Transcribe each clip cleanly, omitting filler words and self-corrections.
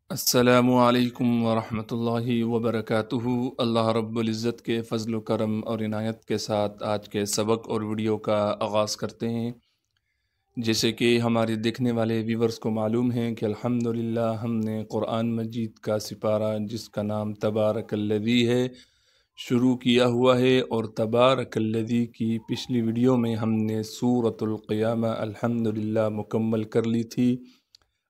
السلام علیکم ورحمۃ اللہ وبرکاتہ۔ اللہ رب العزت کے فضل و کرم اور عنایت کے ساتھ آج کے سبق اور ویڈیو کا آغاز کرتے ہیں۔ جیسے کہ ہمارے دیکھنے والے ویورز کو معلوم ہے کہ الحمدللہ ہم نے قرآن مجید کا سپارہ جس کا نام تبارک الذی ہے شروع کیا ہوا ہے، اور تبارک الذی کی پچھلی ویڈیو میں ہم نے سورۃ القیامہ الحمدللہ مکمل کر لی تھی۔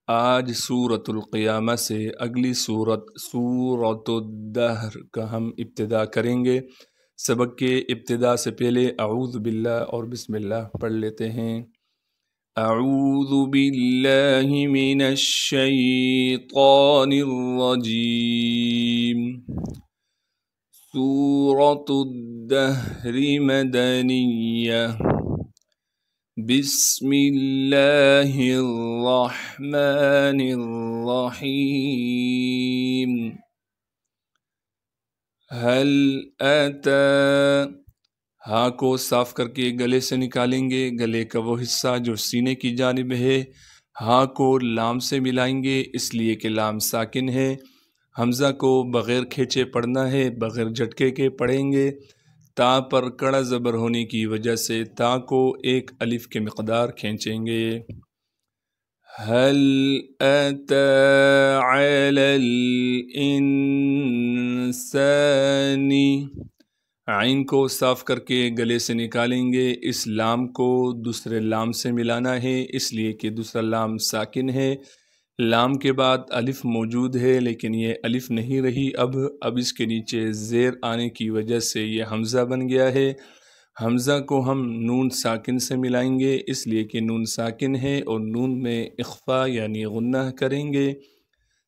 آج سورۃ القیامہ سے اگلی سورۃ الدہر کا ہم ابتدا کریں گے۔ سبق کے ابتدا سے پہلے اعوذ باللہ اور بسم اللہ پڑھ لیتے ہیں۔ اعوذ باللہ من الشیطان الرجیم۔ سورۃ الدہر مدنیہ۔ بسم اللہ الرحمن الرحیم۔ هل اتی، ہاں کو صاف کر کے گلے سے نکالیں گے، گلے کا وہ حصہ جو سینے کی جانب ہے۔ ہاں کو لام سے ملائیں گے اس لیے کہ لام ساکن ہے۔ حمزہ کو بغیر کھینچے پڑھنا ہے، بغیر جھٹکے کے پڑھیں گے۔ تا پر کڑا زبر ہونے کی وجہ سے تا کو ایک الف کے مقدار کھینچیں گے۔ هل اتی علی الانسان، عین کو صاف کر کے گلے سے نکالیں گے، اس لام کو دوسرے لام سے ملانا ہے اس لیے کہ دوسرا لام ساکن ہے۔ لام کے بعد الف موجود ہے لیکن یہ الف نہیں رہی، اب اس کے نیچے زیر آنے کی وجہ سے یہ حمزہ بن گیا ہے۔ حمزہ کو ہم نون ساکن سے ملائیں گے اس لیے کہ نون ساکن ہے، اور نون میں اخفا یعنی غنہ کریں گے۔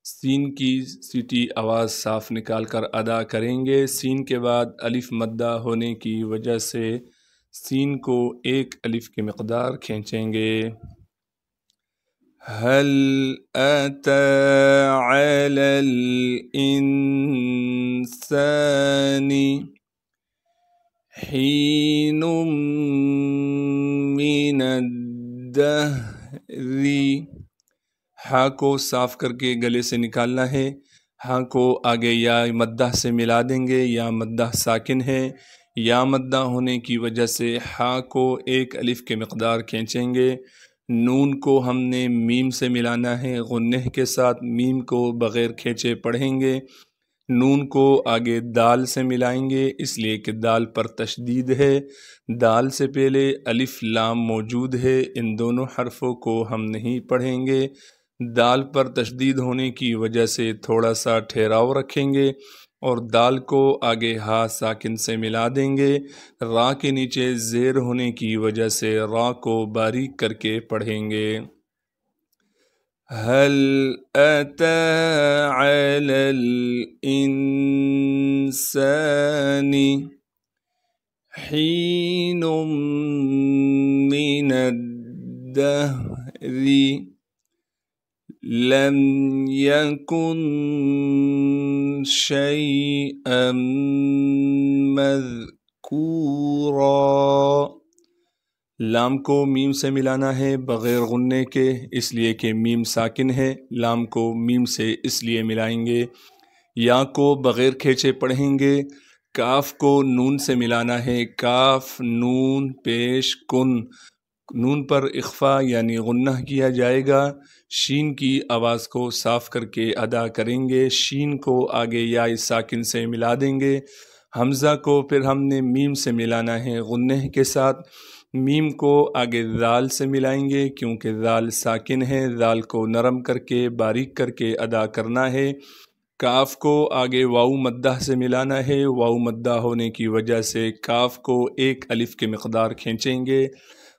سین کی سیٹی آواز صاف نکال کر ادا کریں گے۔ سین کے بعد الف مدہ ہونے کی وجہ سے سین کو ایک الف کی مقدار کھینچیں گے۔ هل اتی علی الانسان حین من الدہر، ہاں کو صاف کر کے گلے سے نکالنا ہے۔ ہاں کو آگے یا مدہ سے ملا دیں گے، یا مدہ ساکن ہے، یا مدہ ہونے کی وجہ سے ہاں کو ایک الف کے مقدار کھینچیں گے۔ نون کو ہم نے میم سے ملانا ہے غنہ کے ساتھ، میم کو بغیر کھینچے پڑھیں گے۔ نون کو آگے دال سے ملائیں گے اس لیے کہ دال پر تشدید ہے۔ دال سے پہلے الف لام موجود ہے، ان دونوں حرفوں کو ہم نہیں پڑھیں گے۔ دال پر تشدید ہونے کی وجہ سے تھوڑا سا ٹھہراؤ رکھیں گے، اور دال کو آگے ہا ساکن سے ملا دیں گے۔ را کے نیچے زیر ہونے کی وجہ سے را کو باریک کر کے پڑھیں گے۔ هل اتی علی الانسان حین من الدہر لم یکن شیئا مذکورا، لام کو میم سے ملانا ہے بغیر غنے کے اس لیے کہ میم ساکن ہے، لام کو میم سے اس لیے ملائیں گے۔ یا کو بغیر کھینچے پڑھیں گے۔ کاف کو نون سے ملانا ہے، کاف نون پیش کن، نون پر اخفا یعنی غنہ کیا جائے گا۔ شین کی آواز کو صاف کر کے ادا کریں گے، شین کو آگے یا ساکن سے ملا دیں گے۔ حمزہ کو پھر ہم نے میم سے ملانا ہے غنہ کے ساتھ، میم کو آگے ذال سے ملائیں گے کیونکہ ذال ساکن ہے، ذال کو نرم کر کے باریک کر کے ادا کرنا ہے۔ کاف کو آگے واو مدہ سے ملانا ہے، واو مدہ ہونے کی وجہ سے کاف کو ایک الف کے مقدار کھینچیں گے۔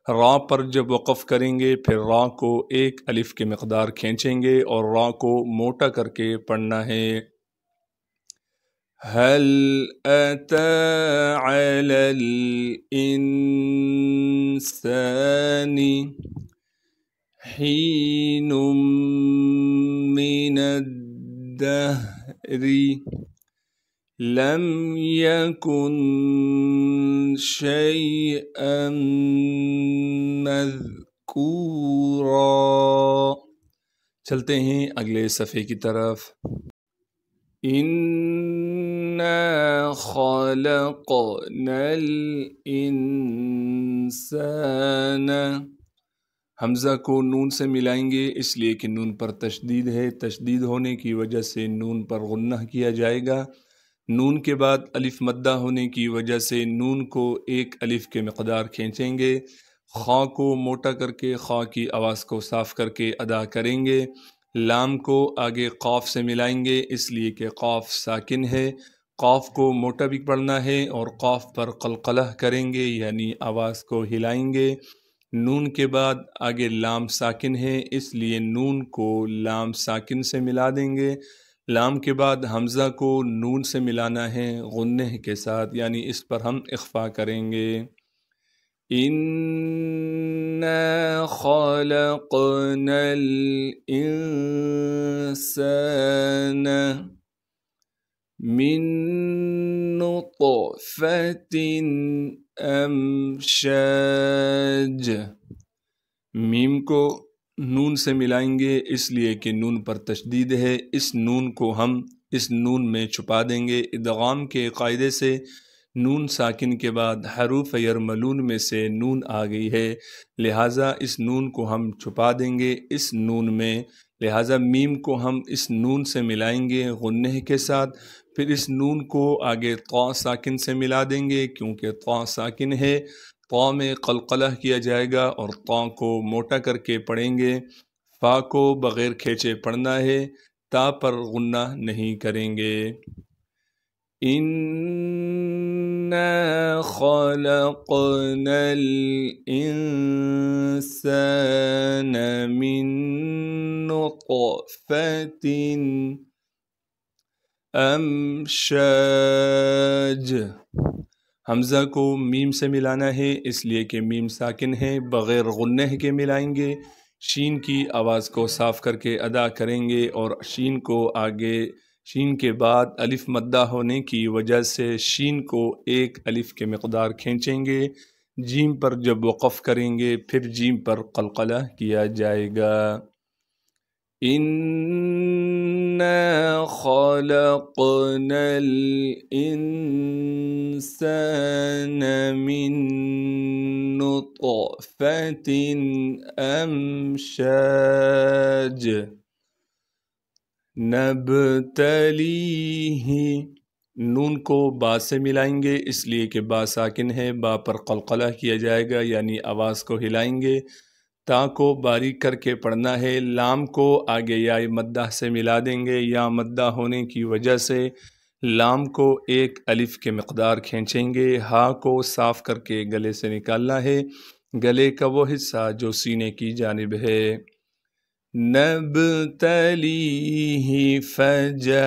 را پر جب وقف کریں گے پھر را کو ایک الف کے مقدار کھینچیں گے اور را کو موٹا کر کے پڑھنا ہے۔ هل اتی علی الانسان حین من الدہر لم یکن شیئا مذکورا، چلتے ہیں اگلے صفحے کی طرف۔ اِنَّا خَلَقْنَا الْإِنسَانَ، حمزہ کو نون سے ملائیں گے اس لیے کہ نون پر تشدید ہے، تشدید ہونے کی وجہ سے نون پر غنہ کیا جائے گا۔ نون کے بعد الف مدہ ہونے کی وجہ سے نون کو ایک الف کے مقدار کھینچیں گے، خا کو موٹا کر کے خا کی آواز کو صاف کر کے ادا کریں گے۔ لام کو آگے قاف سے ملائیں گے اس لیے کہ قاف ساکن ہے، قاف کو موٹا بھی پڑھنا ہے اور قاف پر قلقلہ کریں گے یعنی آواز کو ہلائیں گے۔ نون کے بعد آگے لام ساکن ہے اس لیے نون کو لام ساکن سے ملا دیں گے۔ لام کے بعد حمزہ کو نون سے ملانا ہے غنہ کے ساتھ یعنی اس پر ہم اخفا کریں گے۔ اِنَّا خَلَقْنَا الْإِنسَانَ مِن نُطْفَةٍ أَمْشَاجٍ، میم کو نون سے ملائیں گے اس لیے کہ نون پر تشدید ہے، اس نون کو ہم اس نون میں چھپا دیں گے۔ ادغام کے قاعدے سے نون ساکن کے بعد حروف یرملون میں سے نون آ گئی ہے، لہٰذا اس نون کو ہم چھپا دیں گے اس نون میں، لہٰذا میم کو ہم اس نون سے ملائیں گے غنہ کے ساتھ، پھر اس نون کو آگے طا ساکن سے ملا دیں گے کیونکہ طا ساکن ہے، طا میں قلقلہ کیا جائے گا اور طا کو موٹا کر کے پڑھیں گے۔ فا کو بغیر کھینچے پڑھنا ہے، تا پر غنہ نہیں کریں گے۔ اِنَّا خَلَقْنَا الْإِنسَانَ مِن نُطْفَةٍ أَمْشَاجٍ، حمزہ کو میم سے ملانا ہے اس لیے کہ میم ساکن ہے، بغیر غنہ کے ملائیں گے، شین کی آواز کو صاف کر کے ادا کریں گے اور شین کو آگے شین کے بعد الف مدہ ہونے کی وجہ سے شین کو ایک الف کے مقدار کھینچیں گے، جیم پر جب وقف کریں گے پھر جیم پر قلقلہ کیا جائے گا۔ اِنَّا خَلَقْنَا الْإِنسَانَ مِن نُطْفَةٍ أَمْشَاجٍ نَبْتَلِيهِ، نون کو با سے ملائیں گے اس لیے کہ با ساکن ہے، با پر قلقلہ کیا جائے گا یعنی آواز کو ہلائیں گے۔ تا کو باریک کر کے پڑھنا ہے، لام کو آگے یا مدہ سے ملا دیں گے، یا مدہ ہونے کی وجہ سے لام کو ایک الف کے مقدار کھینچیں گے، ہا کو صاف کر کے گلے سے نکالنا ہے، گلے کا وہ حصہ جو سینے کی جانب ہے۔ نَبْتَلِيهِ فَجَعَلْنَاهُ،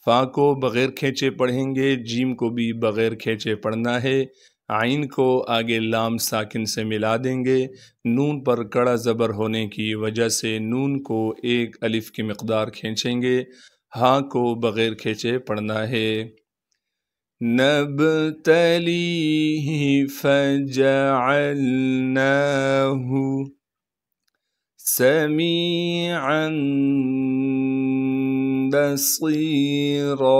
فا کو بغیر کھینچے پڑھیں گے، جیم کو بھی بغیر کھینچے پڑھنا ہے، عین کو آگے لام ساکن سے ملا دیں گے، نون پر کڑا زبر ہونے کی وجہ سے نون کو ایک الف کی مقدار کھینچیں گے، ہا کو بغیر کھینچے پڑھنا ہے۔ نَبْتَلِيهِ فَجَعَلْنَاهُ سَمِيعًا بَصِيرًا،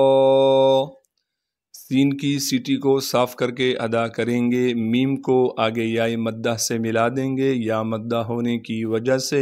سین کی سیٹی کو صاف کر کے ادا کریں گے، میم کو آگے یا مدہ سے ملا دیں گے، یا مدہ ہونے کی وجہ سے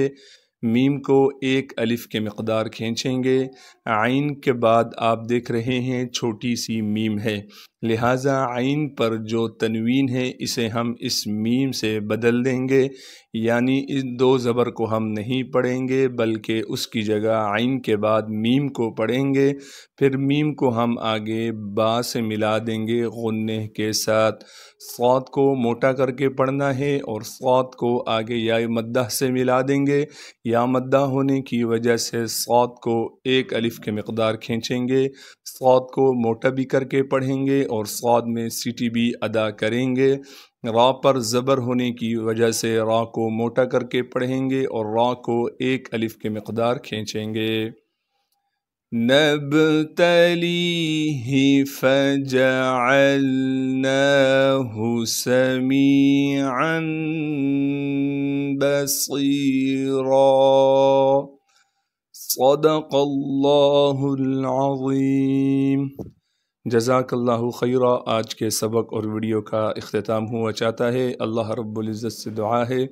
میم کو ایک الف کے مقدار کھینچیں گے، عین کے بعد آپ دیکھ رہے ہیں چھوٹی سی میم ہے، لہٰذا عین پر جو تنوین ہے اسے ہم اس میم سے بدل دیں گے، یعنی اس دو زبر کو ہم نہیں پڑھیں گے بلکہ اس کی جگہ عین کے بعد میم کو پڑھیں گے، پھر میم کو ہم آگے با سے ملا دیں گے غنہ کے ساتھ، صاد کو موٹا کر کے پڑھنا ہے اور صاد کو آگے یا مدہ سے ملا دیں گے، یا مدہ ہونے کی وجہ سے صاد کو ایک الف کے مقدار کھینچیں گے، صاد کو موٹا بھی کر کے پڑھیں گے اور صاد میں سیٹی بھی ادا کریں گے، را پر زبر ہونے کی وجہ سے را کو موٹا کر کے پڑھیں گے اور را کو ایک الف کے مقدار کھینچیں گے۔ نبتليه فجعلناه سميعا بصيرا صدق اللہ العظیم۔ جزاک اللہ خیرہ۔ آج کے سبق اور ویڈیو کا اختتام ہوا چاہتا ہے۔ اللہ رب العزت سے دعا ہے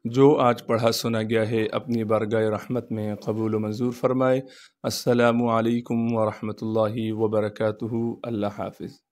جو آج پڑھا سنا گیا ہے اپنی بارگاہ رحمت میں قبول و منظور فرمائے۔ السلام علیکم ورحمۃ اللہ وبرکاتہ۔ اللہ حافظ۔